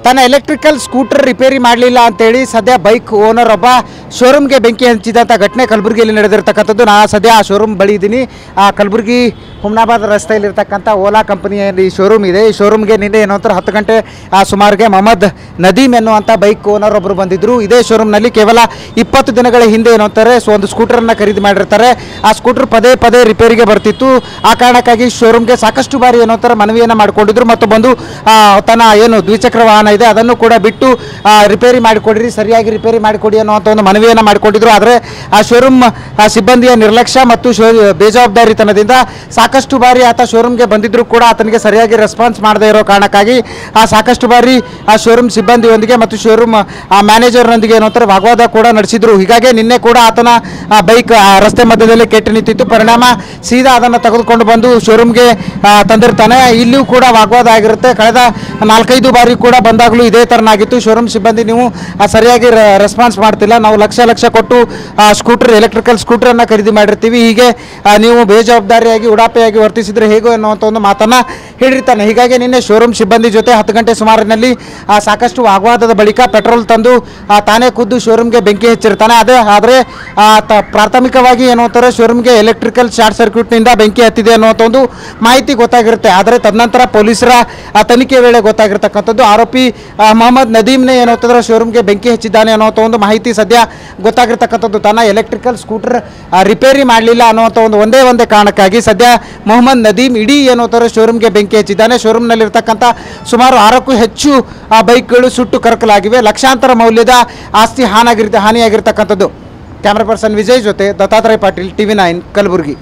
ತನ್ನ electrical scooter repair ಮಾಡಲಿಲ್ಲ ಅಂತೇಳಿ ಸದ್ಯ ಬೈಕ್ ಓನರ್ ಒಬ್ಬ ಶೋರೂಮ್ಗೆ ಬೆಂಕಿ ಹಂಚಿದಂಥ ಘಟನೆ ಕಲಬುರಗಿಯಲ್ಲಿ ನಡೆದಿರ್ತಕ್ಕಂಥದ್ದು. ನಾನು ಸದ್ಯ ಆ ಶೋರೂಮ್ ಬಳಿ ಇದ್ದೀನಿ. ಆ ಕಲಬುರಗಿ ಹುಮ್ನಾಬಾದ್ ರಸ್ತೆಯಲ್ಲಿರ್ತಕ್ಕಂಥ ಓಲಾ ಕಂಪನಿಯಲ್ಲಿ ಶೋರೂಮ್ ಇದೆ. ಈ ಶೋರೂಮ್ಗೆ ನಿನ್ನೆ ಏನೋ 10 ಗಂಟೆ ಸುಮಾರಿಗೆ ಮೊಹಮ್ಮದ್ ನದೀಮ್ ಎನ್ನುವಂಥ ಬೈಕ್ ಓನರ್ ಒಬ್ಬರು ಬಂದಿದ್ದರು. ಇದೇ ಶೋರೂಮ್ನಲ್ಲಿ ಕೇವಲ 20 ದಿನಗಳ ಹಿಂದೆ ಏನಂತಾರೆ ಒಂದು ಸ್ಕೂಟರನ್ನು ಖರೀದಿ ಮಾಡಿರ್ತಾರೆ. ಆ ಸ್ಕೂಟರ್ ಪದೇ ಪದೇ ರಿಪೇರಿಗೆ ಬರ್ತಿತ್ತು. ಆ ಕಾರಣಕ್ಕಾಗಿ ಶೋರೂಮ್ಗೆ ಸಾಕಷ್ಟು ಬಾರಿ ಏನಂತಾರೆ ಮನವಿಯನ್ನು ಮಾಡಿಕೊಂಡಿದ್ರು ಮತ್ತು ಬಂದು ತನ್ನ ಏನು ದ್ವಿಚಕ್ರ ವಾಹನ ಇದೆ ಅದನ್ನು ಕೂಡ ಬಿಟ್ಟು ರಿಪೇರಿ ಮಾಡಿಕೊಡ್ರಿ, ಸರಿಯಾಗಿ ರಿಪೇರಿ ಮಾಡಿಕೊಡಿ ಅನ್ನುವಂಥ ಒಂದು ಮನವಿಯನ್ನು ಮಾಡಿಕೊಂಡಿದ್ರು. ಆದರೆ ಆ ಶೋರೂಮ್ ಸಿಬ್ಬಂದಿಯ ನಿರ್ಲಕ್ಷ್ಯ ಮತ್ತು ಬೇಜವಾಬ್ದಾರಿತನದಿಂದ ಸಾಕಷ್ಟು ಬಾರಿ ಆತ ಶೋರೂಮ್ಗೆ ಬಂದಿದ್ದರೂ ಕೂಡ ಆತನಿಗೆ ಸರಿಯಾಗಿ ರೆಸ್ಪಾನ್ಸ್ ಮಾಡದೇ ಇರೋ ಕಾರಣಕ್ಕಾಗಿ ಸಾಕಷ್ಟು ಬಾರಿ ಆ ಶೋರೂಮ್ ಸಿಬ್ಬಂದಿಯೊಂದಿಗೆ ಮತ್ತು ಶೋರೂಮ್ ಮ್ಯಾನೇಜರ್ನೊಂದಿಗೆ ಏನಂತಾರೆ ವಾಗ್ವಾದ ಕೂಡ ನಡೆಸಿದ್ರು. ಹೀಗಾಗಿ ನಿನ್ನೆ ಕೂಡ ಆತನ ಬೈಕ್ ರಸ್ತೆ ಮಧ್ಯದಲ್ಲಿ ಕೆಟ್ಟು ನಿಂತಿತ್ತು. ಪರಿಣಾಮ ಸೀದಾ ಅದನ್ನು ತೆಗೆದುಕೊಂಡು ಬಂದು ಶೋರೂಮ್ಗೆ ತಂದಿರ್ತಾನೆ. ಇಲ್ಲಿಯೂ ಕೂಡ ವಾಗ್ವಾದ ಆಗಿರುತ್ತೆ. ಕಳೆದ 4-5 ಬಾರಿ ಕೂಡ ಬಂದಾಗಲೂ ಇದೇ ಥರನಾಗಿತ್ತು. ಶೋರೂಮ್ ಸಿಬ್ಬಂದಿ ನೀವು ಸರಿಯಾಗಿ ರೆಸ್ಪಾನ್ಸ್ ಮಾಡ್ತಿಲ್ಲ, ನಾವು ಲಕ್ಷ ಕೊಟ್ಟು ಸ್ಕೂಟರ್ ಎಲೆಕ್ಟ್ರಿಕಲ್ ಸ್ಕೂಟರನ್ನು ಖರೀದಿ ಮಾಡಿರ್ತೀವಿ, ಹೀಗೆ ನೀವು ಬೇಜವಾಬ್ದಾರಿಯಾಗಿ ಉಡಾಪೆಯಾಗಿ ವರ್ತಿಸಿದರೆ ಹೇಗೋ ಅನ್ನುವಂಥ ಒಂದು ಮಾತನ್ನು ಹೇಳಿರ್ತಾನೆ. ಹೀಗಾಗಿ ನಿನ್ನೆ ಶೋರೂಮ್ ಸಿಬ್ಬಂದಿ ಜೊತೆ 10 ಗಂಟೆ ಸುಮಾರಿನಲ್ಲಿ ಸಾಕಷ್ಟು ವಾಗ್ವಾದದ ಬಳಿಕ ಪೆಟ್ರೋಲ್ ತಂದು ತಾನೇ ಖುದ್ದು ಶೋರೂಮ್ಗೆ ಬೆಂಕಿ ಹಚ್ಚಿರ್ತಾನೆ. ಆದರೆ ಪ್ರಾಥಮಿಕವಾಗಿ ಏನು ಅಂತಾರೆ ಶೋರೂಮ್ಗೆ ಎಲೆಕ್ಟ್ರಿಕಲ್ ಶಾರ್ಟ್ ಸರ್ಕ್ಯೂಟ್ನಿಂದ ಬೆಂಕಿ ಹತ್ತಿದೆ ಅನ್ನುವಂಥ ಒಂದು ಮಾಹಿತಿ ಗೊತ್ತಾಗಿರುತ್ತೆ. ಆದರೆ ತದನಂತರ ಪೊಲೀಸರ ತನಿಖೆ ವೇಳೆ ಗೊತ್ತಾಗಿರ್ತಕ್ಕಂಥದ್ದು ಆರೋಪಿ ಮೊಹಮ್ಮದ್ ನದೀಮ್ನೇ ಏನಂತಂದ್ರೆ ಶೋರೂಮ್ಗೆ ಬೆಂಕಿ ಹಚ್ಚಿದ್ದಾನೆ ಅನ್ನುವಂಥ ಒಂದು ಮಾಹಿತಿ ಸದ್ಯ ಗೊತ್ತಾಗಿರ್ತಕ್ಕಂಥದ್ದು. ತನ್ನ ಎಲೆಕ್ಟ್ರಿಕಲ್ ಸ್ಕೂಟರ್ ರಿಪೇರಿ ಮಾಡಲಿಲ್ಲ ಅನ್ನುವಂಥ ಒಂದೇ ಕಾರಣಕ್ಕಾಗಿ ಸದ್ಯ ಮೊಹಮ್ಮದ್ ನದೀಮ್ ಇಡೀ ಏನಂತಾರೆ ಶೋರೂಮ್ಗೆ ಬೆಂಕಿ ಹಚ್ಚಿದ್ದಾನೆ. ಶೋರೂಮ್ನಲ್ಲಿರ್ತಕ್ಕಂಥ ಸುಮಾರು 6ಕ್ಕೂ ಹೆಚ್ಚು ಬೈಕ್ಗಳು ಸುಟ್ಟು ಕರಕಲಾಗಿವೆ. ಲಕ್ಷಾಂತರ ಮೌಲ್ಯದ ಆಸ್ತಿ ಹಾನಿಯಾಗಿರ್ತಕ್ಕಂಥದ್ದು. ಕ್ಯಾಮ್ರಾ ಪರ್ಸನ್ ವಿಜಯ್ ಜೊತೆ ದತ್ತಾತ್ರೇಯ ಪಾಟೀಲ್, TV9 ಕಲಬುರಗಿ.